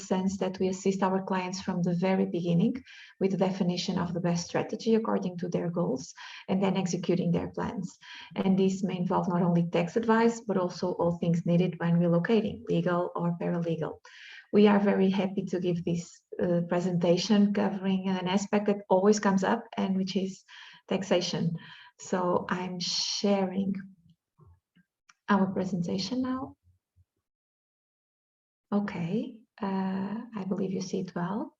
sense that we assist our clients from the very beginning with the definition of the best strategy according to their goals and then executing their plans. And this may involve not only tax advice, but also all things needed when relocating, legal or paralegal. We are very happy to give this presentation covering an aspect that always comes up and which is taxation. So I'm sharing our presentation now. Okay, I believe you see it well.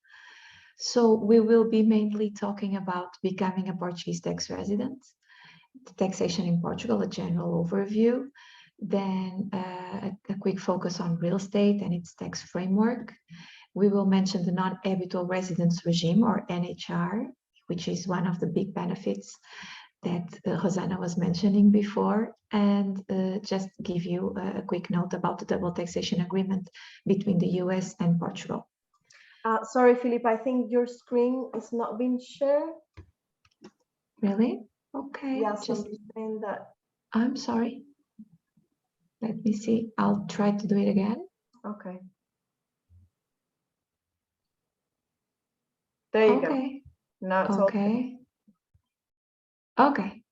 So we will be mainly talking about becoming a Portuguese tax resident, the taxation in Portugal, a general overview, then a quick focus on real estate and its tax framework. We will mention the non-habitual residence regime, or NHR, which is one of the big benefits that Rosanna was mentioning before, and just give you a quick note about the double taxation agreement between the US and Portugal. Sorry, Philip, I think your screen is not being shared. Really? Okay. Yeah, just saying that. I'm sorry. Let me see. I'll try to do it again. Okay. There you go. Now it's okay. Okay.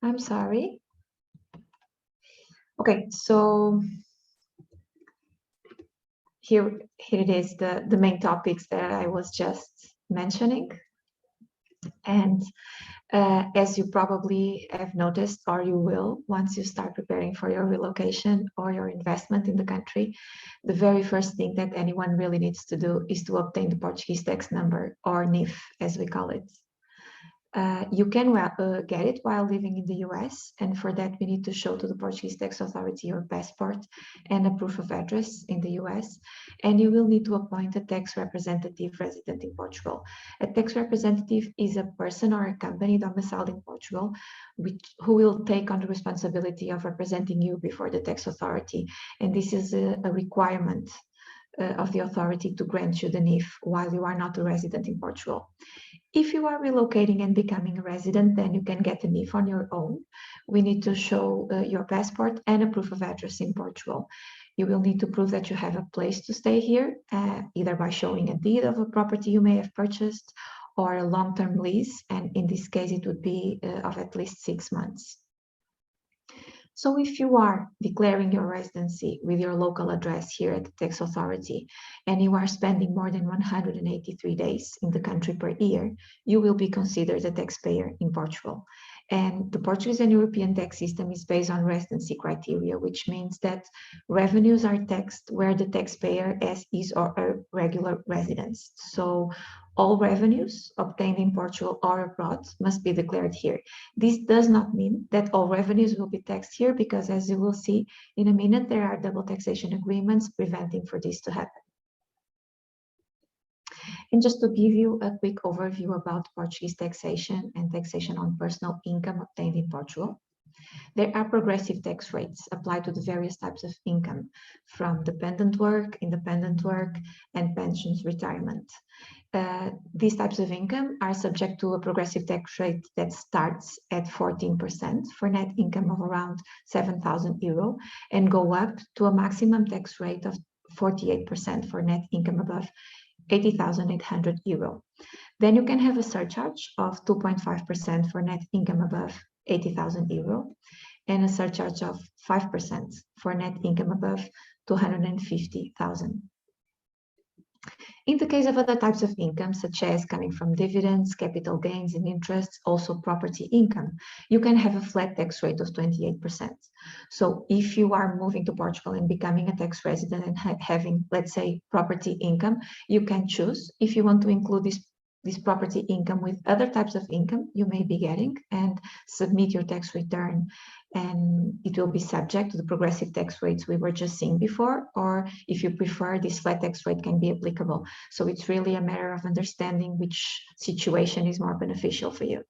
I'm sorry. Okay, so here it is, the main topics that I was just mentioning. And as you probably have noticed, or you will, once you start preparing for your relocation or your investment in the country, the very first thing that anyone really needs to do is to obtain the Portuguese tax number, or NIF, as we call it. You can get it while living in the US, and for that we need to show to the Portuguese tax authority your passport and a proof of address in the US, and you will need to appoint a tax representative resident in Portugal. A tax representative is a person or a company domiciled in Portugal who will take on the responsibility of representing you before the tax authority, and this is a requirement of the authority to grant you the NIF while you are not a resident in Portugal. If you are relocating and becoming a resident, then you can get the NIF on your own. We need to show your passport and a proof of address in Portugal. You will need to prove that you have a place to stay here, either by showing a deed of a property you may have purchased or a long-term lease, and in this case it would be of at least 6 months. So if you are declaring your residency with your local address here at the tax authority, and you are spending more than 183 days in the country per year, you will be considered a taxpayer in Portugal. And the Portuguese and European tax system is based on residency criteria, which means that revenues are taxed where the taxpayer is or a regular residence. So all revenues obtained in Portugal or abroad must be declared here. This does not mean that all revenues will be taxed here, because as you will see in a minute, there are double taxation agreements preventing for this to happen. And just to give you a quick overview about Portuguese taxation and taxation on personal income obtained in Portugal, there are progressive tax rates applied to the various types of income, from dependent work, independent work, and pensions retirement. These types of income are subject to a progressive tax rate that starts at 14% for net income of around 7,000 euro and go up to a maximum tax rate of 48% for net income above 80,800 euro. Then you can have a surcharge of 2.5% for net income above 80,000 euro and a surcharge of 5% for net income above 250,000. In the case of other types of income, such as coming from dividends, capital gains, and interests, also property income, you can have a flat tax rate of 28%. So if you are moving to Portugal and becoming a tax resident and having, let's say, property income, you can choose if you want to include this property income with other types of income you may be getting and submit your tax return, and it will be subject to the progressive tax rates we were just seeing before, or if you prefer, this flat tax rate can be applicable. So it's really a matter of understanding which situation is more beneficial for you.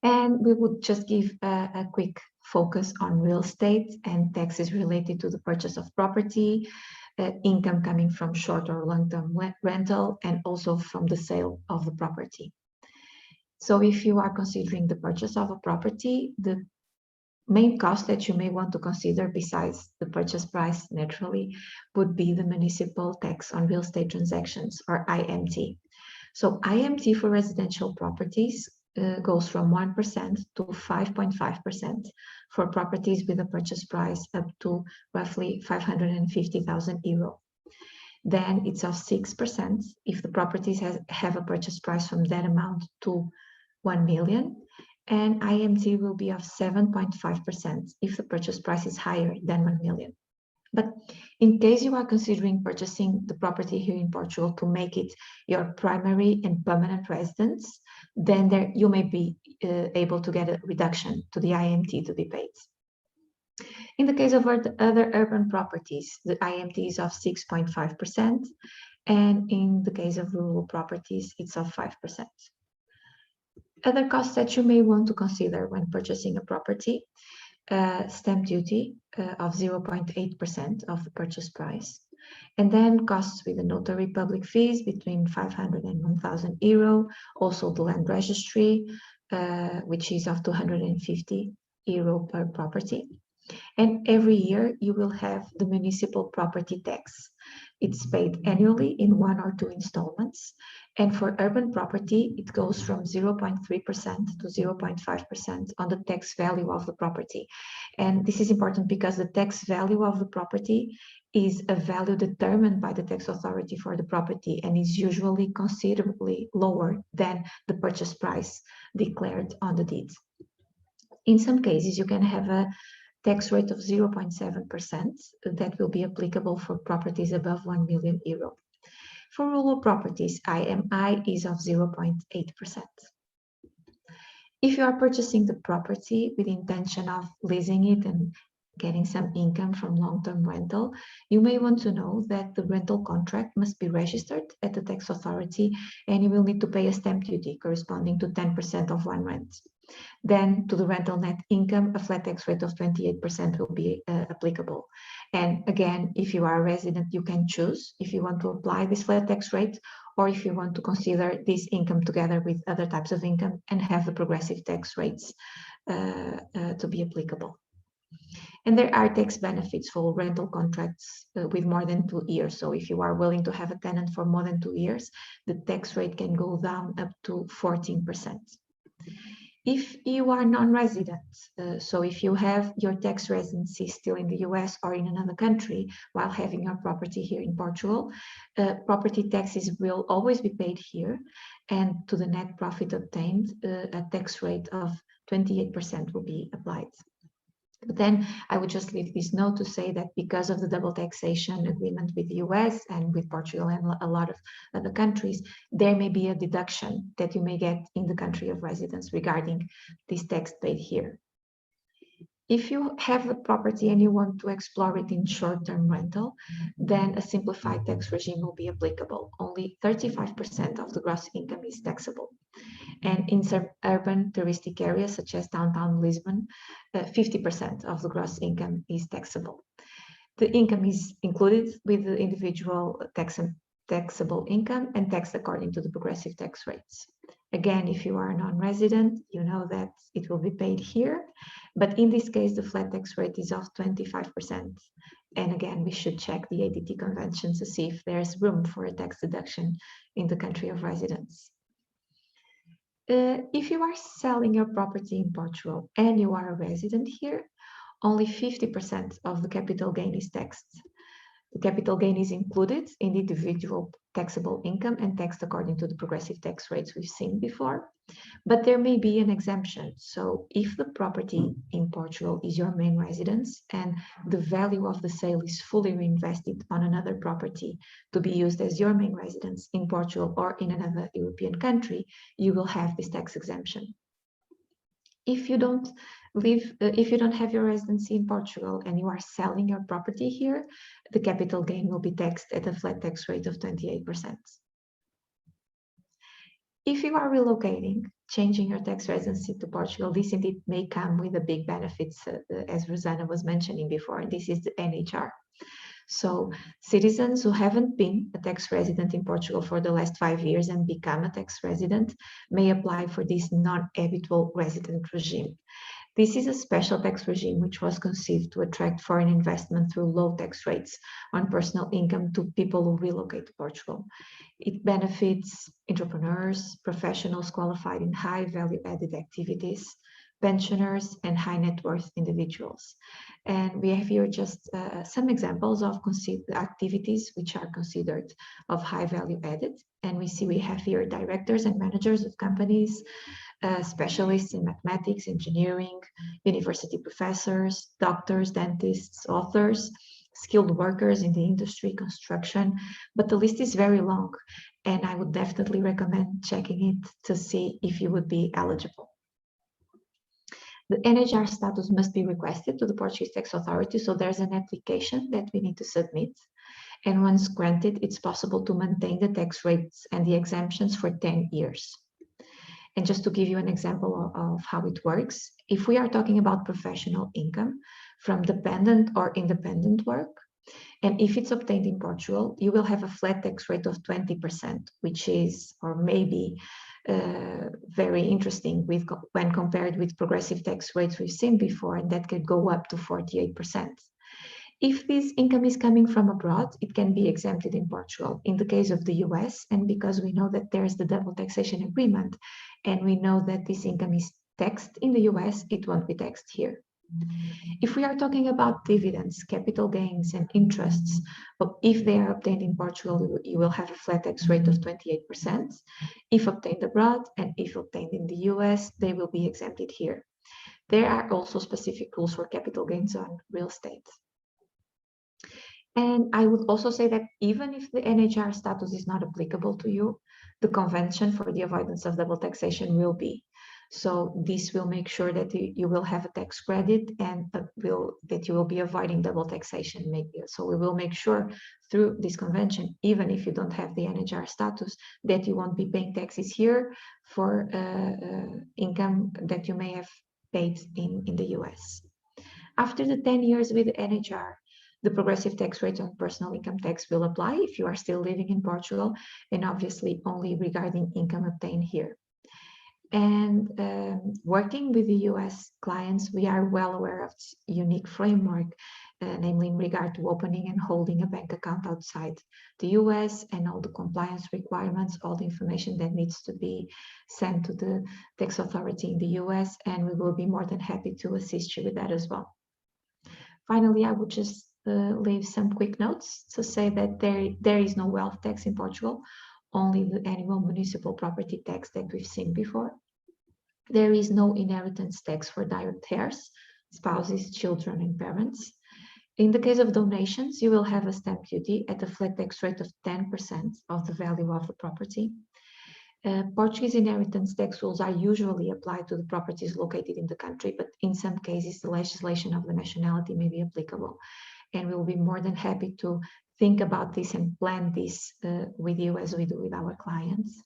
And we would just give a quick focus on real estate and taxes related to the purchase of property, income coming from short or long-term rental, and also from the sale of the property. So if you are considering the purchase of a property, the main cost that you may want to consider besides the purchase price naturally would be the municipal tax on real estate transactions, or IMT. So IMT for residential properties goes from 1% to 5.5% for properties with a purchase price up to roughly 550,000 euro. Then it's of 6% if the properties have a purchase price from that amount to 1 million, and IMT will be of 7.5% if the purchase price is higher than 1 million. But in case you are considering purchasing the property here in Portugal to make it your primary and permanent residence, then you may be able to get a reduction to the IMT to be paid. In the case of other urban properties, the IMT is of 6.5%, and in the case of rural properties, it's of 5%. Other costs that you may want to consider when purchasing a property: stamp duty of 0.8% of the purchase price, and then costs with the notary public fees between 500 and 1,000 euro, also the land registry, which is of 250 euro per property. And every year you will have the municipal property tax. It's paid annually in 1 or 2 installments. And for urban property, it goes from 0.3% to 0.5% on the tax value of the property. And this is important because the tax value of the property is a value determined by the tax authority for the property and is usually considerably lower than the purchase price declared on the deed. In some cases, you can have a tax rate of 0.7% that will be applicable for properties above 1 million euro. For rural properties, IMI is of 0.8%. If you are purchasing the property with the intention of leasing it and getting some income from long-term rental, you may want to know that the rental contract must be registered at the tax authority, and you will need to pay a stamp duty corresponding to 10% of one rent. Then to the rental net income, a flat tax rate of 28% will be applicable. And again, if you are a resident, you can choose if you want to apply this flat tax rate or if you want to consider this income together with other types of income and have the progressive tax rates to be applicable. And there are tax benefits for rental contracts with more than 2 years. So if you are willing to have a tenant for more than 2 years, the tax rate can go down up to 14%. If you are non-resident, so if you have your tax residency still in the US or in another country while having your property here in Portugal, property taxes will always be paid here, and to the net profit obtained, a tax rate of 28% will be applied. But then I would just leave this note to say that because of the double taxation agreement with the US and with Portugal and a lot of other countries, there may be a deduction that you may get in the country of residence regarding this tax paid here. If you have the property and you want to explore it in short-term rental, then a simplified tax regime will be applicable. Only 35% of the gross income is taxable. And in some urban touristic areas, such as downtown Lisbon, 50% of the gross income is taxable. The income is included with the individual taxable income and taxed according to the progressive tax rates. Again, if you are a non-resident, you know that it will be paid here. But in this case, the flat tax rate is of 25%. And again, we should check the ADT conventions to see if there's room for a tax deduction in the country of residence. If you are selling your property in Portugal and you are a resident here, only 50% of the capital gain is taxed. The capital gain is included in the individual taxable income and taxed according to the progressive tax rates we've seen before. But there may be an exemption. So if the property in Portugal is your main residence and the value of the sale is fully reinvested on another property to be used as your main residence in Portugal or in another European country, you will have this tax exemption. If you don't have your residency in Portugal and you are selling your property here, the capital gain will be taxed at a flat tax rate of 28%. If you are relocating, changing your tax residency to Portugal, this indeed may come with the big benefits, as Rosanna was mentioning before, and this is the NHR. So citizens who haven't been a tax resident in Portugal for the last 5 years and become a tax resident may apply for this non-habitual resident regime. This is a special tax regime which was conceived to attract foreign investment through low tax rates on personal income to people who relocate to Portugal. It benefits entrepreneurs, professionals qualified in high value added activities, pensioners, and high net worth individuals. And we have here just some examples of activities which are considered of high value added. And we have here directors and managers of companies, specialists in mathematics, engineering, university professors, doctors, dentists, authors, skilled workers in the industry, construction, but the list is very long, and I would definitely recommend checking it to see if you would be eligible. The NHR status must be requested to the Portuguese Tax Authority, so there's an application that we need to submit. And once granted, it's possible to maintain the tax rates and the exemptions for 10 years. And just to give you an example of how it works, if we are talking about professional income from dependent or independent work, and if it's obtained in Portugal, you will have a flat tax rate of 20%, which is, or maybe very interesting when compared with progressive tax rates we've seen before, and that could go up to 48%. If this income is coming from abroad, it can be exempted in Portugal. In the case of the US, and because we know that there's the double taxation agreement, and we know that this income is taxed in the US, it won't be taxed here. If we are talking about dividends, capital gains, and interests, if they are obtained in Portugal, you will have a flat tax rate of 28%. If obtained abroad and if obtained in the US, they will be exempted here. There are also specific rules for capital gains on real estate. And I would also say that even if the NHR status is not applicable to you, the Convention for the Avoidance of Double Taxation will be. So this will make sure that you will have a tax credit and that you will be avoiding double taxation. So we will make sure through this convention, even if you don't have the NHR status, that you won't be paying taxes here for income that you may have paid in the US. After the 10 years with the NHR, the progressive tax rate on personal income tax will apply if you are still living in Portugal, and obviously only regarding income obtained here. And working with the US clients, we are well aware of this unique framework, namely in regard to opening and holding a bank account outside the US and all the compliance requirements, all the information that needs to be sent to the tax authority in the US, and we will be more than happy to assist you with that as well. Finally, I would just leave some quick notes to say that there is no wealth tax in Portugal, only the annual municipal property tax that we've seen before. There is no inheritance tax for direct heirs, spouses, children, and parents. In the case of donations, you will have a stamp duty at a flat tax rate of 10% of the value of the property. Portuguese inheritance tax rules are usually applied to the properties located in the country, but in some cases, the legislation of the nationality may be applicable. And we'll be more than happy to think about this and plan this with you as we do with our clients.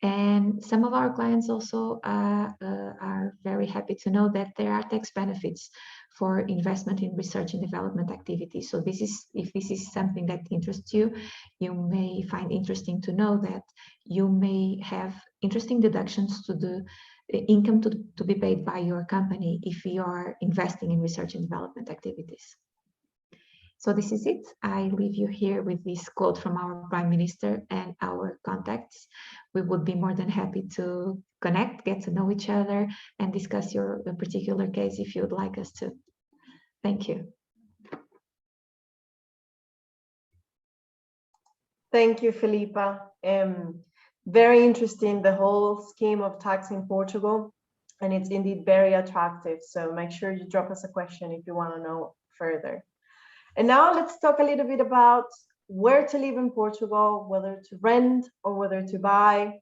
And some of our clients also are very happy to know that there are tax benefits for investment in research and development activities. So if this is something that interests you, you may find interesting to know that you may have interesting deductions to the income to be paid by your company if you are investing in research and development activities. So this is it. I leave you here with this quote from our Prime Minister and our contacts. We would be more than happy to connect, get to know each other, and discuss your particular case if you would like us to. Thank you. Thank you, Filipa. Very interesting, the whole scheme of tax in Portugal, and it's indeed very attractive. So make sure you drop us a question if you want to know further. And now let's talk a little bit about where to live in Portugal, whether to rent or whether to buy.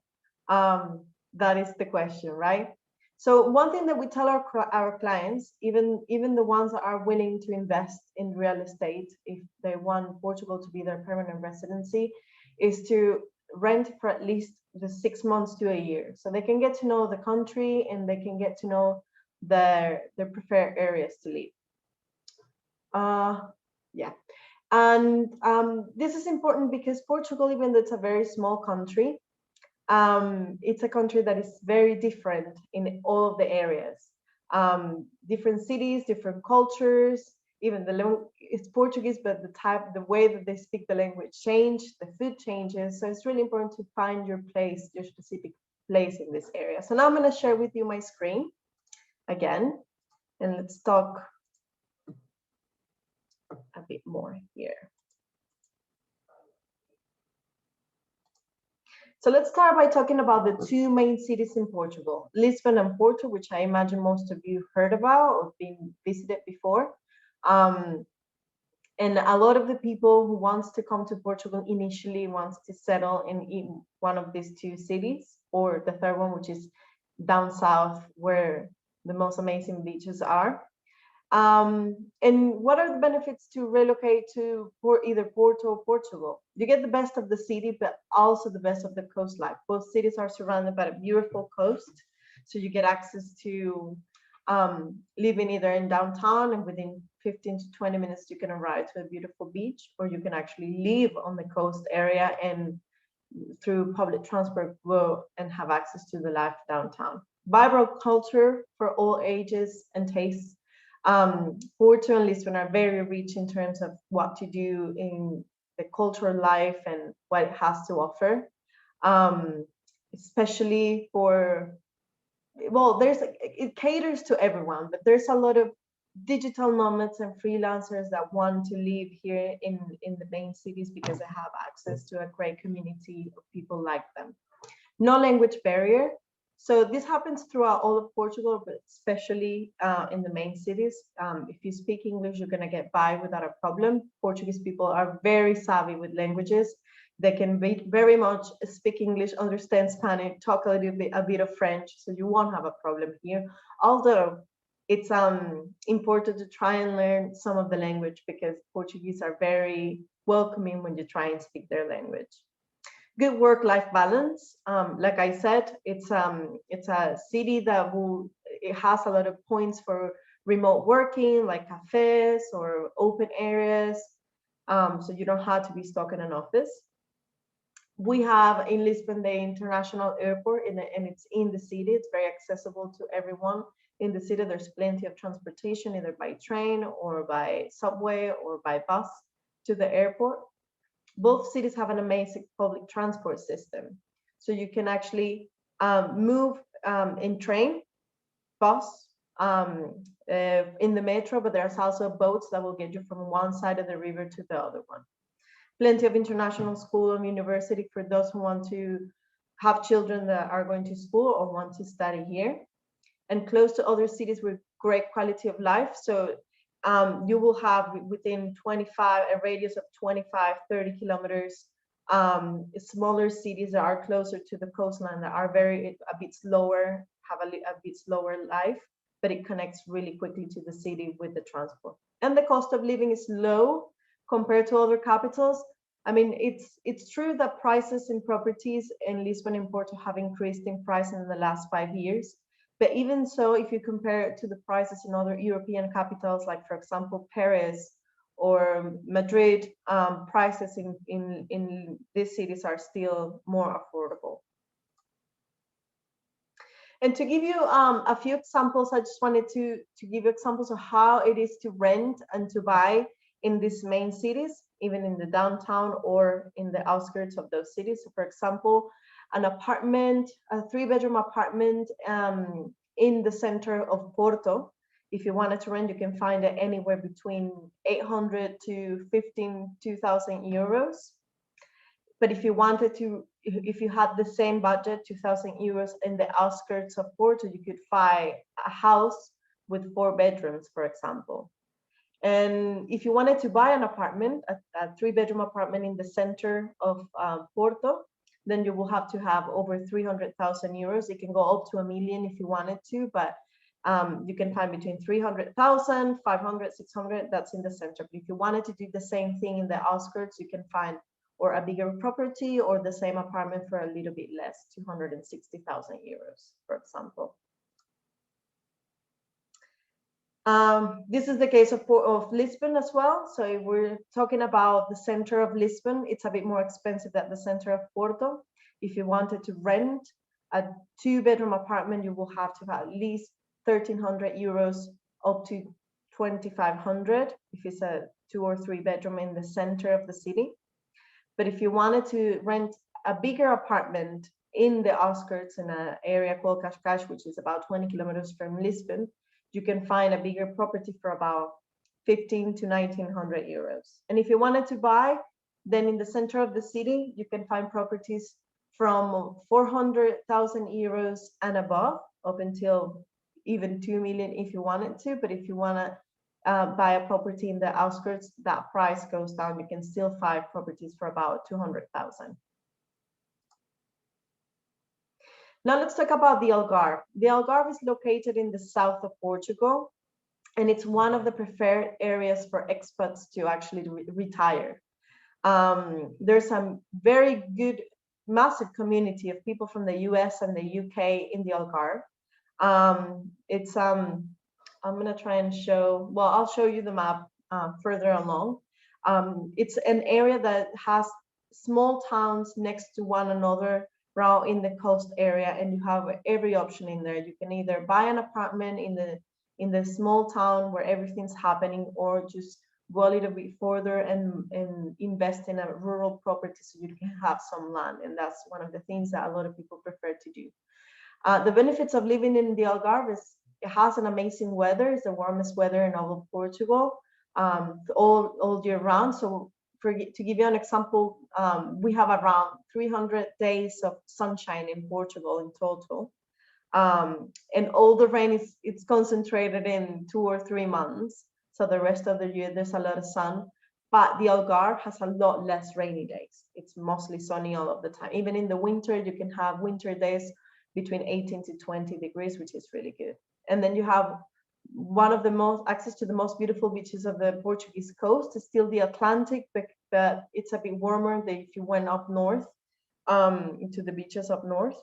That is the question, right? So one thing that we tell our clients, even the ones that are willing to invest in real estate, if they want Portugal to be their permanent residency, is to rent for at least the 6 months to a year. So they can get to know the country and they can get to know their preferred areas to live. Yeah, and this is important because Portugal, even though it's a very small country, it's a country that is very different in all of the areas. different cities, different cultures, even it's Portuguese, but the way that they speak the language change, the food changes. So it's really important to find your place, your specific place in this area. So now I'm going to share with you my screen again, and let's talk a bit more here. So let's start by talking about the two main cities in Portugal, Lisbon and Porto, which I imagine most of you heard about or been visited before. And a lot of the people who wants to come to Portugal initially wants to settle in one of these two cities, or the third one, which is down south, where the most amazing beaches are. And what are the benefits to relocate to either Porto or Portugal? You get the best of the city, but also the best of the coastline. Both cities are surrounded by a beautiful coast, so you get access to living either in downtown, and within 15 to 20 minutes you can arrive to a beautiful beach, or you can actually live on the coast area and through public transport go and have access to the life downtown. Vibrant culture for all ages and tastes. Porto and Lisbon are very rich in terms of what to do in the cultural life and what it has to offer, especially for, well, it caters to everyone, but there's a lot of digital nomads and freelancers that want to live here in the main cities because they have access to a great community of people like them. No language barrier. So this happens throughout all of Portugal, but especially in the main cities. If you speak English, you're going to get by without a problem. Portuguese people are very savvy with languages. They can very much speak English, understand Spanish, talk a bit of French, so you won't have a problem here. Although it's important to try and learn some of the language, because Portuguese are very welcoming when you try and speak their language. Good work-life balance. Like I said, it's a city that it has a lot of points for remote working, like cafes or open areas. So you don't have to be stuck in an office. We have in Lisbon the international airport, and it's in the city. It's very accessible to everyone in the city. There's plenty of transportation, either by train or by subway or by bus to the airport. Both cities have an amazing public transport system. So you can actually move in train, bus, in the metro, but there's also boats that will get you from one side of the river to the other one. Plenty of international school and university for those who want to have children that are going to school or want to study here. And close to other cities with great quality of life. So you will have within a radius of 25, 30 kilometers, smaller cities that are closer to the coastline that are a bit slower, have a bit slower life, but it connects really quickly to the city with the transport. And the cost of living is low compared to other capitals. I mean, it's true that prices in properties in Lisbon and Porto have increased in price in the last 5 years. But even so, if you compare it to the prices in other European capitals, like, for example, Paris or Madrid, prices in these cities are still more affordable. And to give you a few examples, I just wanted to give you examples of how it is to rent and to buy in these main cities, even in the downtown or in the outskirts of those cities. So, for example, an apartment, a 3-bedroom apartment in the center of Porto. If you wanted to rent, you can find it anywhere between 800 to 2,000 euros. But if you wanted to, if you had the same budget, 2,000 euros in the outskirts of Porto, you could find a house with 4 bedrooms, for example. And if you wanted to buy an apartment, a 3-bedroom apartment in the center of Porto, then you will have to have over 300,000 euros. It can go up to 1 million if you wanted to, but you can find between 300,000, 500, 600, that's in the center. But if you wanted to do the same thing in the outskirts, you can find or a bigger property or the same apartment for a little bit less, 260,000 euros, for example. This is the case of Lisbon as well. So if we're talking about the center of Lisbon, it's a bit more expensive than the center of Porto. If you wanted to rent a 2-bedroom apartment, you will have to have at least 1,300 euros up to 2,500 if it's a 2 or 3 bedroom in the center of the city. But if you wanted to rent a bigger apartment in the outskirts in an area called Cascais, which is about 20 kilometers from Lisbon, you can find a bigger property for about 15 to 1,900 euros. And if you wanted to buy, then in the center of the city, you can find properties from 400,000 euros and above, up until even 2 million if you wanted to. But if you want to buy a property in the outskirts, that price goes down. You can still find properties for about 200,000. Now let's talk about the Algarve. The Algarve is located in the south of Portugal, and it's one of the preferred areas for expats to actually retire. There's a very good, massive community of people from the US and the UK in the Algarve. I'm gonna try and show, well, I'll show you the map further along. It's an area that has small towns next to one another around in the coast area, and you have every option in there. You can either buy an apartment in the small town where everything's happening, or just go a little bit further and invest in a rural property so you can have some land. And that's one of the things that a lot of people prefer to do. The benefits of living in the Algarve is it has an amazing weather. It's the warmest weather in all of Portugal, all year round. So to give you an example, we have around 300 days of sunshine in Portugal in total. And all the rain it's concentrated in 2 or 3 months. So the rest of the year, there's a lot of sun. But the Algarve has a lot less rainy days. It's mostly sunny all of the time. Even in the winter, you can have winter days between 18 to 20 degrees, which is really good. And then you have one of the most access to the most beautiful beaches of the Portuguese coast. It's still the Atlantic, but it's a bit warmer than if you went up north, into the beaches up north.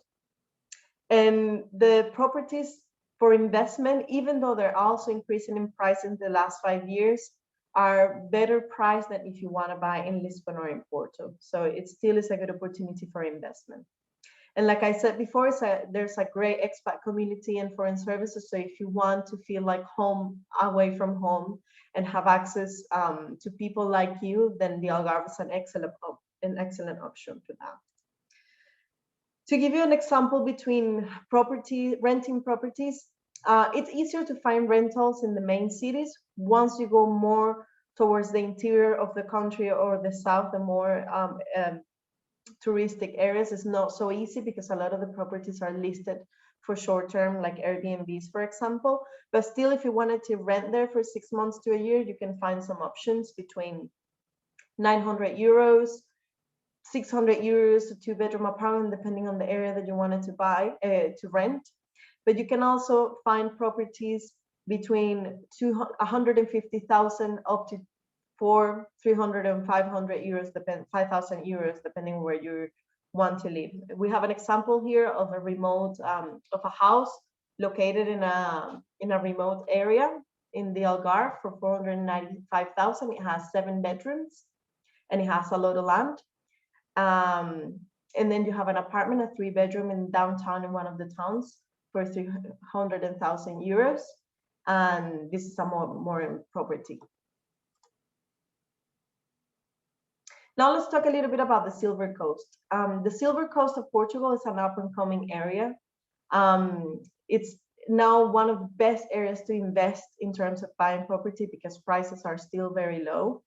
And the properties for investment, even though they're also increasing in price in the last 5 years, are better priced than if you want to buy in Lisbon or in Porto. So it still is a good opportunity for investment. And like I said before, there's a great expat community and foreign services. So if you want to feel like home away from home and have access to people like you, then the Algarve is an excellent option for that. To give you an example between renting properties, it's easier to find rentals in the main cities. Once you go more towards the interior of the country or the south, the more touristic areas, is not so easy because a lot of the properties are listed for short term, like Airbnbs, for example. But still, if you wanted to rent there for 6 months to a year, you can find some options between 900 euros, 600 euros, a 2-bedroom apartment, depending on the area that you wanted to buy, to rent. But you can also find properties between 150,000 up to 300 and 500 euros, 5,000 euros, depending where you want to live. We have an example here of a remote, of a house located in a remote area in the Algarve for 495,000. It has 7 bedrooms and it has a lot of land. And then you have an apartment, a 3-bedroom in downtown in one of the towns for 300,000 euros. And this is a more property. Now let's talk a little bit about the Silver Coast. The Silver Coast of Portugal is an up-and-coming area. It's now one of the best areas to invest in terms of buying property because prices are still very low.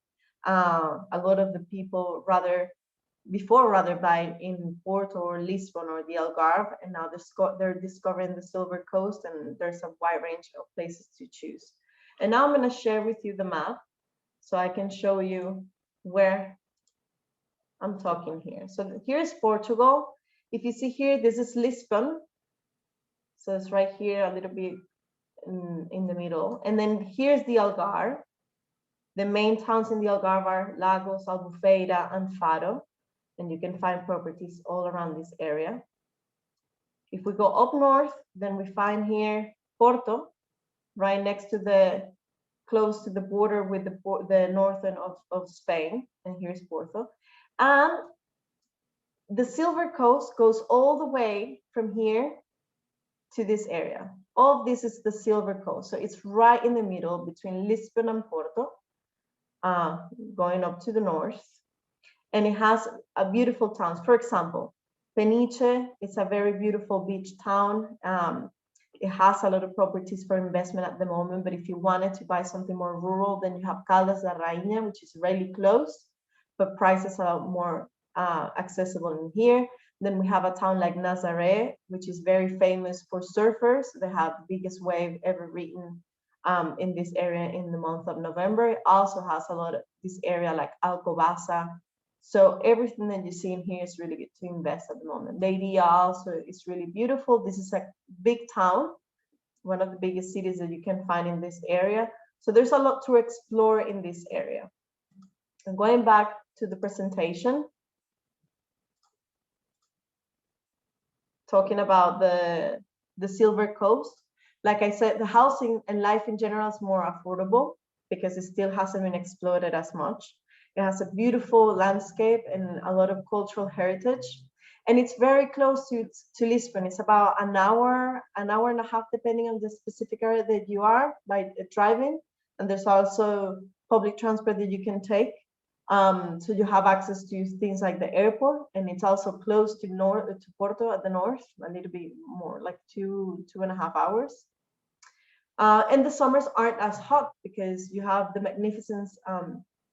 A lot of the people rather buy in Porto or Lisbon or the Algarve, and now they're discovering the Silver Coast, and there's a wide range of places to choose. And now I'm going to share with you the map so I can show you where I'm talking here. So here's Portugal. If you see here, this is Lisbon. So it's right here a little bit in the middle. And then here's the Algarve. The main towns in the Algarve are Lagos, Albufeira, and Faro. And you can find properties all around this area. If we go up north, then we find here Porto, right next to close to the border with the northern of Spain. And here's Porto. And the Silver Coast goes all the way from here to this area, All of this is the Silver Coast. So it's right in the middle between Lisbon and Porto, going up to the north. And it has a beautiful towns. For example, Peniche is a very beautiful beach town. It has a lot of properties for investment at the moment, but if you wanted to buy something more rural, then you have Caldas da Rainha, which is really close, but prices are a lot more accessible in here. Then we have a town like Nazaré, which is very famous for surfers. They have the biggest wave ever written in this area in the month of November. It also has a lot of this area like Alcobaça. So everything that you see in here is really good to invest at the moment. The idea also is really beautiful. This is a big town, one of the biggest cities that you can find in this area. So there's a lot to explore in this area. And going back to the presentation, talking about the Silver Coast, like I said, the housing and life in general is more affordable because it still hasn't been exploited as much. It has a beautiful landscape and a lot of cultural heritage. And it's very close to Lisbon. It's about an hour and a half, depending on the specific area that you are by driving. And there's also public transport that you can take. So you have access to things like the airport, and it's also close to Porto at the north, a little bit more, like 2.5 hours. And the summers aren't as hot because you have the magnificence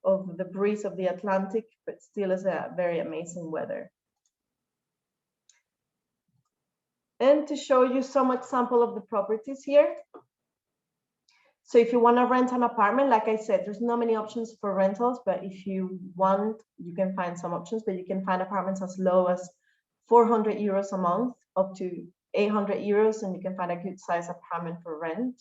of the breeze of the Atlantic, but still is a very amazing weather. And to show you some example of the properties here. So if you want to rent an apartment, like I said, there's not many options for rentals, but if you want, you can find some options, but you can find apartments as low as 400 euros a month up to 800 euros, and you can find a good size apartment for rent.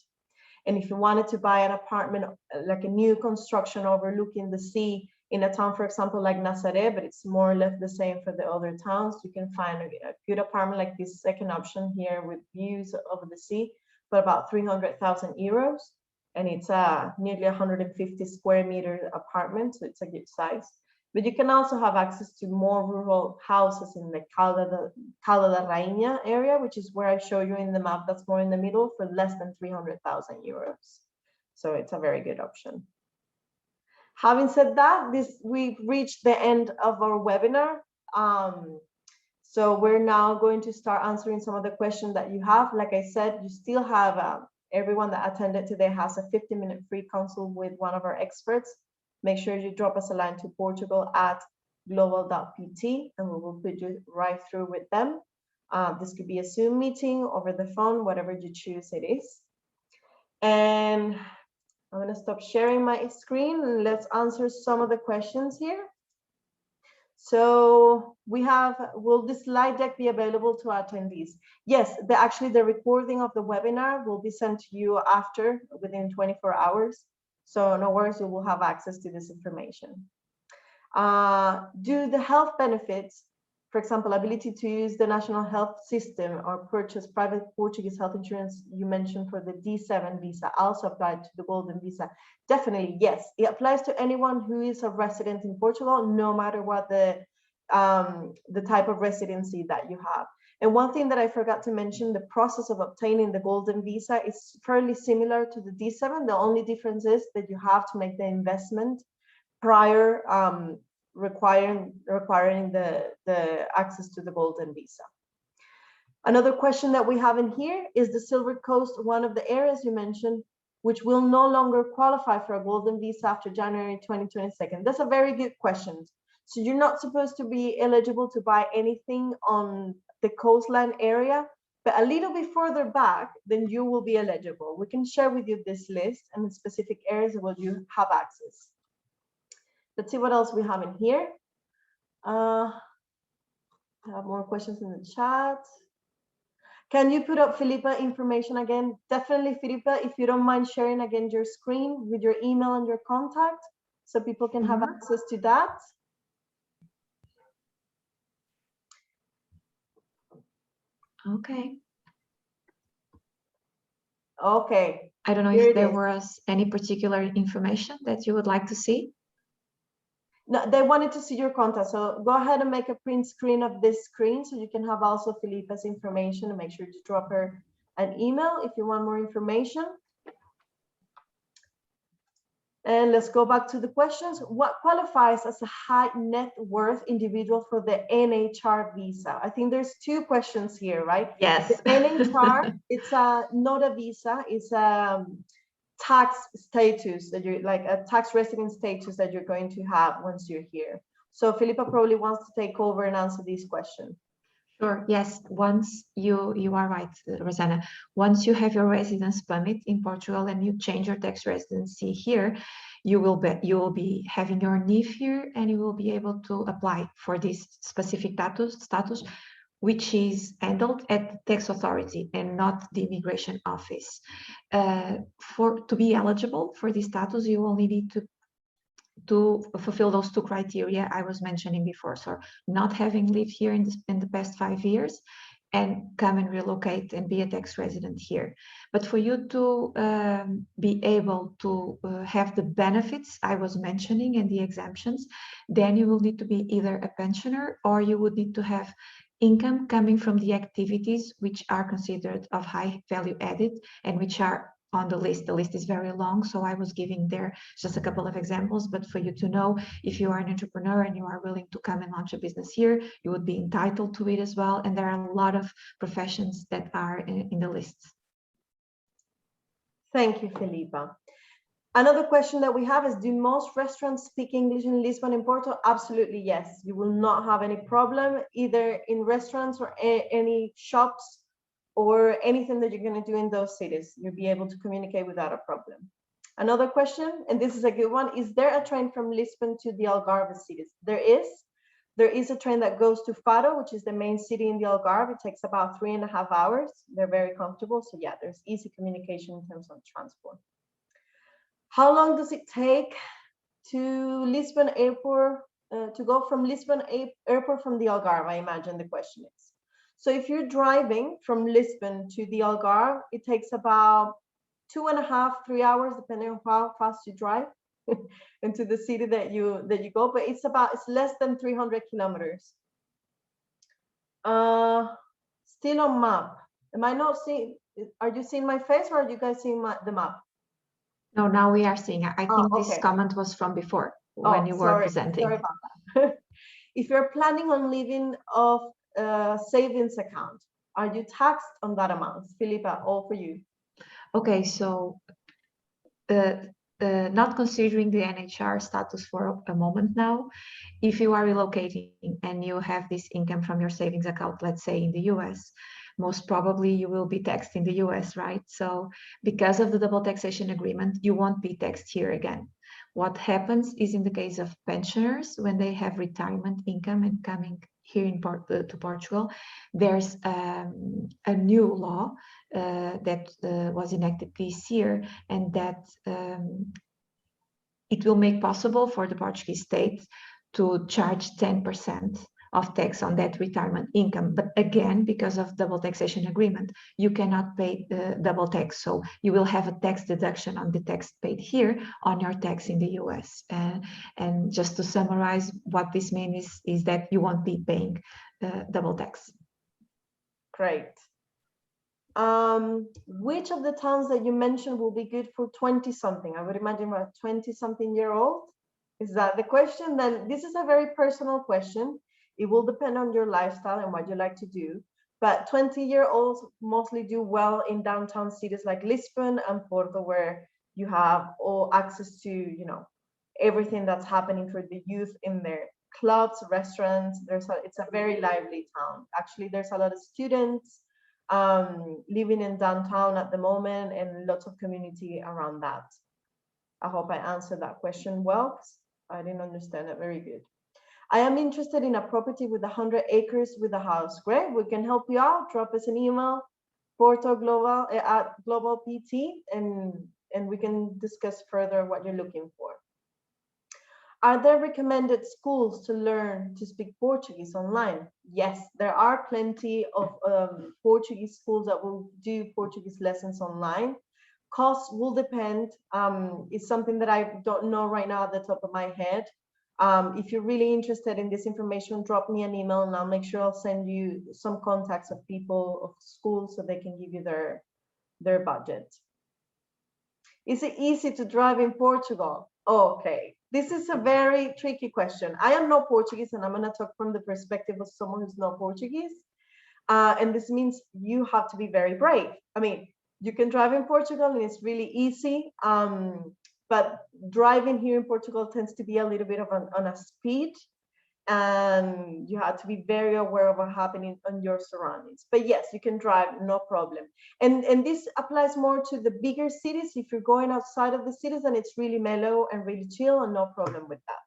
And if you wanted to buy an apartment, like a new construction overlooking the sea in a town, for example, like Nazaré, but it's more or less the same for the other towns, you can find a good apartment like this second option here with views over the sea, for about 300,000 euros. And it's a nearly 150 square meter apartment, so it's a good size. But you can also have access to more rural houses in the Calda da Rainha area, which is where I show you in the map that's more in the middle, for less than 300,000 euros. So it's a very good option. Having said that, we've reached the end of our webinar. So we're now going to start answering some of the questions that you have. Like I said, you still have everyone that attended today has a 50-minute free consult with one of our experts. Make sure you drop us a line to Portugal at global.pt, and we will put you right through with them. This could be a Zoom meeting, over the phone, whatever you choose it is. And I'm going to stop sharing my screen and let's answer some of the questions here. So will this slide deck be available to attendees? Yes, actually the recording of the webinar will be sent to you within 24 hours. So no worries, you will have access to this information. Do the health benefits, for example, ability to use the national health system or purchase private Portuguese health insurance you mentioned for the D7 visa, also apply to the Golden Visa? Definitely, yes. It applies to anyone who is a resident in Portugal, no matter what the type of residency that you have. And one thing that I forgot to mention, the process of obtaining the Golden Visa is fairly similar to the D7. The only difference is that you have to make the investment prior requiring the access to the Golden Visa. Another question that we have in here is the Silver Coast one of the areas you mentioned which will no longer qualify for a Golden Visa after January 2022? That's a very good question. So you're not supposed to be eligible to buy anything on the coastline area, but a little bit further back, then you will be eligible. We can share with you this list and the specific areas where you have access. Let's see what else we have in here. I have more questions in the chat. Can you put up Filipa information again? Definitely, Filipa, if you don't mind sharing again your screen with your email and your contact so people can have access to that. Okay. Okay. I don't know if there was any particular information that you would like to see. No, they wanted to see your contact. So go ahead and make a print screen of this screen so you can have also Filipa's information and make sure to drop her an email if you want more information. And let's go back to the questions. What qualifies as a high net worth individual for the NHR visa? I think there's two questions here, right? Yes. The NHR, it's not a visa, it's a tax status that you're like a tax resident status that you're going to have once you're here. So Filipa probably wants to take over and answer this question. Sure. Yes. Once you are right, Rosanna. Once you have your residence permit in Portugal and you change your tax residency here, you will be having your NIF here, and you will be able to apply for this specific status, which is handled at the tax authority and not the immigration office. To be eligible for this status, you only need to fulfill those two criteria I was mentioning before. So not having lived here in the past 5 years, and come and relocate and be a tax resident here. But for you to be able to have the benefits I was mentioning and the exemptions, then you will need to be either a pensioner, or you would need to have income coming from the activities which are considered of high value added and which are on the list. The list is very long, so I was giving there just a couple of examples, but for you to know, if you are an entrepreneur and you are willing to come and launch a business here, you would be entitled to it as well. And there are a lot of professions that are in the lists. Thank you, Filipa. Another question that we have is, do most restaurants speak English in Lisbon and Porto? Absolutely, yes. You will not have any problem either in restaurants or any shops or anything that you're going to do in those cities. You'll be able to communicate without a problem. Another question, and this is a good one, is there a train from Lisbon to the Algarve cities? There is. There is a train that goes to Faro, which is the main city in the Algarve. It takes about 3.5 hours. They're very comfortable. So yeah, there's easy communication in terms of transport. How long does it take to Lisbon Airport, to go from Lisbon Airport from the Algarve? I imagine the question is. So if you're driving from Lisbon to the Algarve, it takes about 2.5, 3 hours, depending on how fast you drive into the city that you go. But it's less than 300 kilometers. Still on map. Am I not seeing? Are you seeing my face, or are you guys seeing the map? No, now we are seeing. I think okay. This comment was from before when you were presenting. Sorry about that. If you're planning on living off a savings account, are you taxed on that amount? Filipa, all for you. Okay, so not considering the NHR status for a moment now, if you are relocating and you have this income from your savings account, let's say in the US, most probably you will be taxed in the US, right? So because of the double taxation agreement, you won't be taxed here again. What happens is, in the case of pensioners, when they have retirement income and coming here to Portugal, there's a new law that was enacted this year, and that it will make possible for the Portuguese state to charge 10% of tax on that retirement income. But again, because of double taxation agreement, you cannot pay double tax. So you will have a tax deduction on the tax paid here on your tax in the US. And just to summarize, what this means is that you won't be paying double tax. Great. Which of the towns that you mentioned will be good for 20-something? I would imagine a 20-something-year-old. Is that the question? Then this is a very personal question. It will depend on your lifestyle and what you like to do. But 20-year-olds mostly do well in downtown cities like Lisbon and Porto, where you have all access to, everything that's happening for the youth in there. Clubs, restaurants. It's a very lively town. Actually, there's a lot of students living in downtown at the moment, and lots of community around that. I hope I answered that question well. I didn't understand it very good. I am interested in a property with 100 acres with a house. Great, we can help you out. Drop us an email, Porto Global at Global PT, and we can discuss further what you're looking for. Are there recommended schools to learn to speak Portuguese online? Yes, there are plenty of Portuguese schools that will do Portuguese lessons online. Costs will depend. It's something that I don't know right now at the top of my head. If you're really interested in this information, drop me an email and I'll make sure I'll send you some contacts of people of schools so they can give you their budget. Is it easy to drive in Portugal? Okay, this is a very tricky question. I am not Portuguese and I'm going to talk from the perspective of someone who's not Portuguese. And this means you have to be very brave. I mean, you can drive in Portugal and it's really easy. But driving here in Portugal tends to be a little bit of on a speed, and you have to be very aware of what's happening on your surroundings. But yes, you can drive, no problem. And this applies more to the bigger cities. If you're going outside of the cities, then it's really mellow and really chill and no problem with that.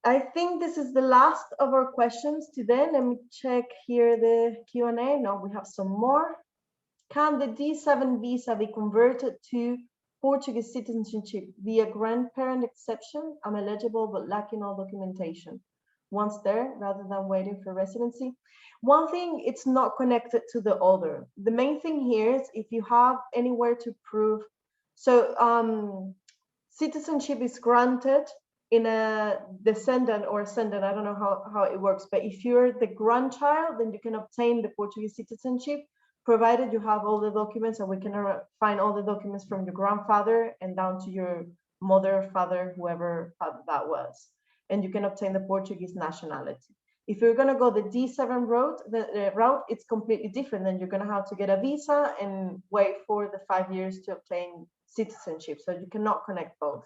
I think this is the last of our questions today. Let me check here the Q&A. No, we have some more. Can the D7 visa be converted to Portuguese citizenship via grandparent exception? I'm eligible but lacking all documentation. Once there, rather than waiting for residency. One thing, it's not connected to the other. The main thing here is if you have anywhere to prove. So citizenship is granted in a descendant or ascendant. I don't know how it works, but if you're the grandchild, then you can obtain the Portuguese citizenship, provided you have all the documents, and we can find all the documents from your grandfather and down to your mother, father, whoever that was. And you can obtain the Portuguese nationality. If you're going to go the D7 route, the route, it's completely different. Then you're going to have to get a visa and wait for the 5 years to obtain citizenship. So you cannot connect both.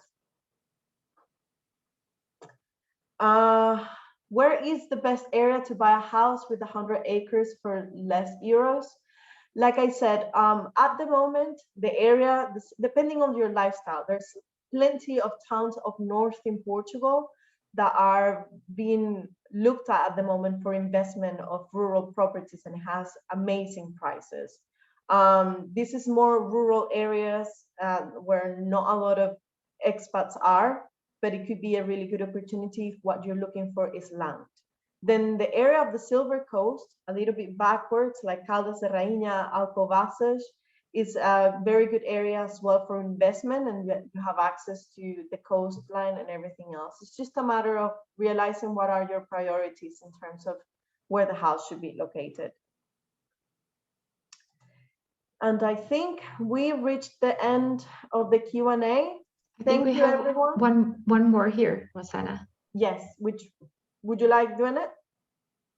Where is the best area to buy a house with 100 acres for less euros? Like I said, at the moment, the area, depending on your lifestyle, there's plenty of towns up north in Portugal that are being looked at the moment for investment of rural properties, and it has amazing prices. This is more rural areas where not a lot of expats are, but it could be a really good opportunity if what you're looking for is land. Then the area of the Silver Coast, a little bit backwards, like Caldas de Rainha, Alcobaças, is a very good area as well for investment, and you have access to the coastline and everything else. It's just a matter of realizing what are your priorities in terms of where the house should be located. And I think we reached the end of the Q&A. Thank you, everyone. One more here, Rosanna. Yes, which would you like doing it?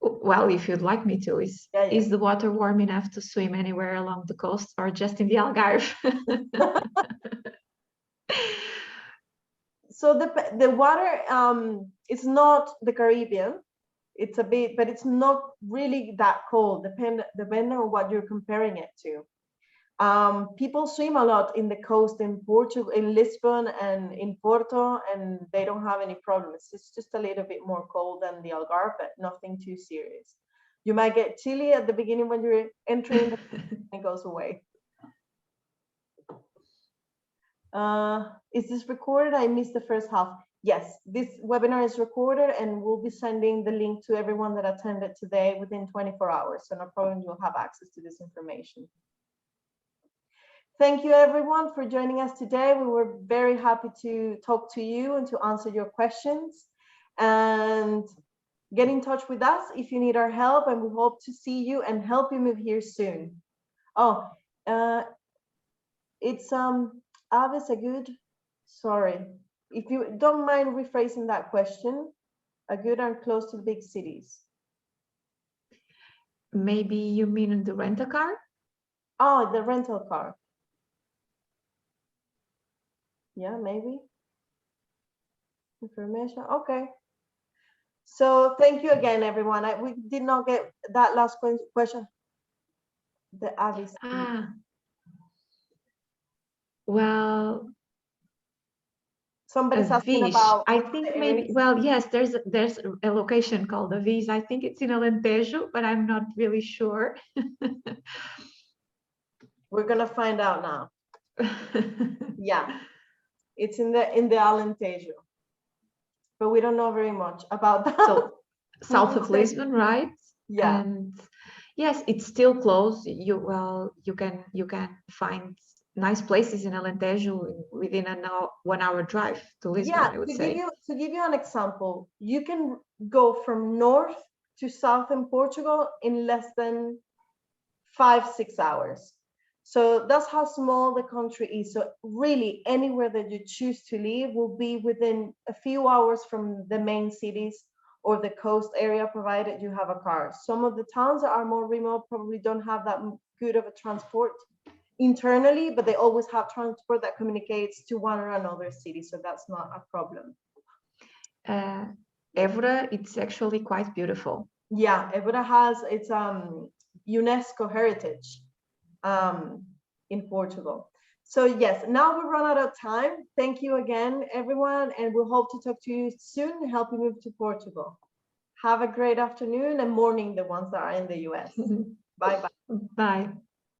Well, if you'd like me to, is the water warm enough to swim anywhere along the coast or just in the Algarve? So the water is not the Caribbean. It's a bit, but it's not really that cold, depending on what you're comparing it to. People swim a lot in the coast in Portugal, in Lisbon and in Porto, and they don't have any problems. It's just a little bit more cold than the Algarve, but nothing too serious. You might get chilly at the beginning when you're entering, and it goes away. Is this recorded? I missed the first half. Yes, this webinar is recorded, and we'll be sending the link to everyone that attended today within 24 hours. So no problem, you'll have access to this information. Thank you, everyone, for joining us today. We were very happy to talk to you and to answer your questions. And get in touch with us if you need our help, and we hope to see you and help you move here soon. Oh, it's Aves a good, sorry. If you don't mind rephrasing that question, a good and close to the big cities. Maybe you mean the rental car? Oh, the rental car. Yeah, maybe. Information. Okay. So thank you again, everyone. We did not get that last question. The Avis. Well, somebody's asking about. I think maybe. Well, yes, there's a location called Avis. I think it's in Alentejo, but I'm not really sure. We're gonna find out now. Yeah. It's in the Alentejo, but we don't know very much about that. So south of Lisbon, right? Yeah. And yes, it's still close. You can find nice places in Alentejo within 1 hour drive to Lisbon, Yeah, I would say. to give you an example, you can go from north to south in Portugal in less than 5-6 hours. So that's how small the country is. So really, anywhere that you choose to live will be within a few hours from the main cities or the coast area, provided you have a car. Some of the towns that are more remote probably don't have that good of a transport internally, but they always have transport that communicates to one or another city. So that's not a problem. Évora, it's actually quite beautiful. Yeah, Évora has its UNESCO heritage in Portugal. So yes, now we run out of time. Thank you again, everyone, and we'll hope to talk to you soon and help you move to Portugal. Have a great afternoon and morning, the ones that are in the US. Bye-bye. Bye.